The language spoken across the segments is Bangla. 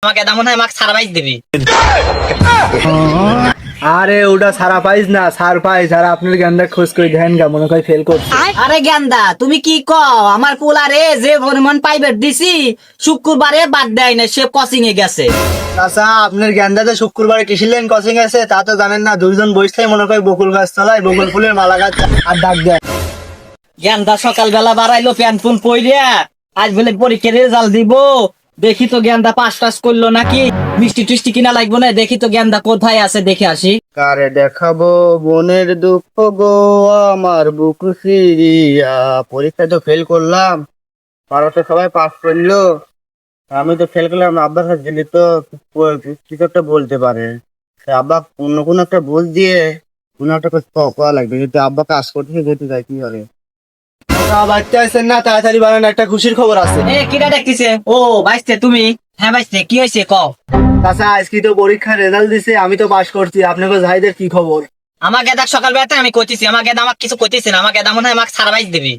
আমাকে এটা মনে হয় আমাকে সারপ্রাইজ দিবি। আরে ওটা সারা পাইস না, সার পাইস। আর আপনার গেন্দা খোঁজ করে দেখেন গা, মনে হয় ফেল করছে। আরে গেন্দা তুমি কি কও? আমার পোলারে যে পরিমাণ প্রাইভেট দিছি শুক্রবারে বাদ দেয় না, সে কোচিং এ গেছে। চাচা আপনার গেন্দাতে শুক্রবারে কৃষি লাইন কোচিং আছে, তা তো জানেন না? দুইজন বসলে মনে হয় বকুল গাছ তলায় বকুল ফুলের মালা গাছ আর ডাক দেয়। গেন্দা সকালবেলা বাড়াইলো প্যান্ট পুন পইরা, আজ বলে পরীক্ষার রেজাল্ট দিব। দেখি তো গেন্দা পাস টাস করলো নাকি, মিষ্টি টিষ্টি কিনা লাগবো না, দেখি তো গেন্দা কোথায় আছে দেখে আসি। কারে দেখাবো বোনের দুঃখ গো, আমার বুক সিরিয়া। পরীক্ষায় তো ফেল করলাম, পাড়া তো সবাই পাস করলো, আমি তো ফেল করলাম। আব্বার কাছে গেলে তো কিছু একটা বলতে পারে। সে আব্বা অন্য কোনো একটা বল দিয়ে কোনো একটা করা লাগবে, যদি আব্বা কাজ করতে যেতে যায় কি করে। বাচ্চা আছেন না, তাড়াতাড়ি বানান, একটা খুশির খবর আছে। এ কিরা দেখতেছে? ও বাইসতে তুমি? হ্যাঁ বাইসতে, কি হয়েছে কও? আচ্ছা আজকে তো পরীক্ষার রেজাল্ট দিছে, আমি তো পাস করছি। আপনাকে ভাইদের কি খবর? আমাকে দেখ সকালবেলাতে আমি কইতেছি, আমাকে আমাকে কিছু কইতেছি না, আমাকে মনে হয় আমাকে সারপ্রাইজ দিবি।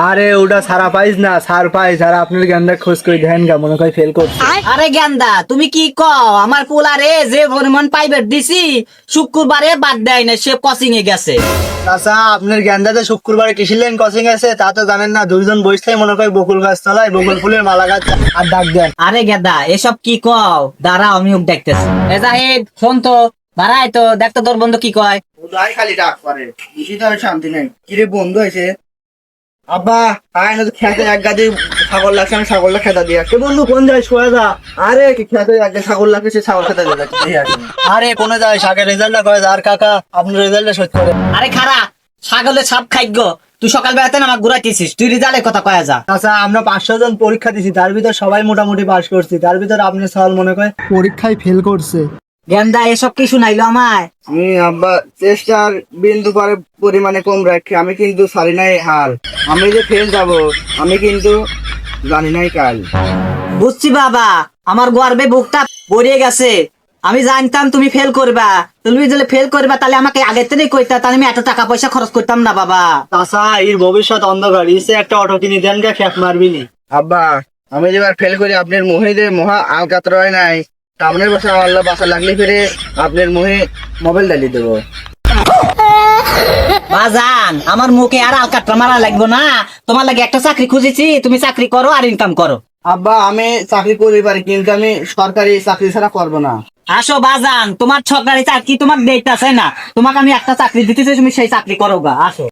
আরে ওটা সারা পাইস না, সার পাইস। আর আপনার গেন্দা খোঁজ করে দেখেন গা, মনে হয় ফেল করছে। আরে গেন্দা তুমি কি কও? আমার পোলারে যে পরিমাণ প্রাইভেট দিছি শুক্রবারে বাদ দেয় না, সে কোচিং এ গেছে। চাচা আপনার গেন্দাতে শুক্রবারে কৃষি লাইন কোচিং আছে, তা তো জানেন না? দুইজন বসলে মনে হয় বকুল গাছ তলায় বকুল ফুলের মালা গাছ আর ডাক দেয়। আরে গেদা এসব কি কও? দাঁড়াও আমি ওকে দেখতেছি। এ জাহিদ শোন তো, দাঁড়ায় তো দেখতো তোর বন্ধু কি কয়। উদয় খালি ডাক পারে, বেশি তো আর শান্তি নেই। কিরে বন্ধু হয়েছে? আব্বা আয় না, তো খেতে এক গাদি ছাগল লাগছে, আমি ছাগলটা খেতা দিয়ে। কে বন্ধু কোন যায় শোয়া যা? আরে কি খেতে এক গাদি ছাগল লাগছে, সে ছাগল খেতে দিয়ে। আরে কোনে যায়? শাকের রেজাল্টটা করে আর কাকা আপনার রেজাল্টটা সহ্য করে। আরে খারা ছাগলের সাপ খাইগ, তুই সকালবেলাতে না আমাকে ঘুরাইতেছিস, তুই রেজাল্টের কথা কয়া যা। আচ্ছা আমরা 500 জন পরীক্ষা দিছি, তার ভিতর সবাই মোটামুটি পাস করছি, তার ভিতর আপনি সওয়াল মনে করে পরীক্ষায় ফেল করছে। গেন্দা এসব কি শুনাইলো আমায়? আমি আব্বা চেষ্টার বিন্দু পরিমাণে কম রাখি, আমি কিন্তু সারি নাই হাল। আমি যে ফেল যাব, আমি কিন্তু জানি নাই কাল। বুঝছি বাবা, আমার গর্বে বুকটা ভরিয়ে গেছে। আমি জানতাম তুমি ফেল করবা, তুমি যদি ফেল করবা তাহলে আমাকে আগে থেকেই কইতা, তাহলে আমি এত টাকা পয়সা খরচ করতাম না বাবা। তাছা এর ভবিষ্যৎ অন্ধকার, ইসে একটা অটো কিনে দেন গা, খেপ মারবিনি। আব্বা আমি যেবার ফেল করি, আপনার মোহিদের মহা আলকাতরায় নাই, সামনের বছর আল্লাহ বাসা লাগলে ফিরে আপনার মোহে মোবাইল ডালি দেবো। বাজান আমার মুখে আর আলকাট্রা মারা লাগবো না, তোমার লাগে একটা চাকরি খুঁজেছি, তুমি চাকরি করো আর ইনকাম করো। আব্বা আমি চাকরি করতে পারি, কিন্তু আমি সরকারি চাকরি ছাড়া করবো না। আসো বাজান, তোমার সরকারি চাকরি তোমার দেখতে আছে না, তোমাকে আমি একটা চাকরি দিতেছি, তুমি সেই চাকরি করো গা, আসো।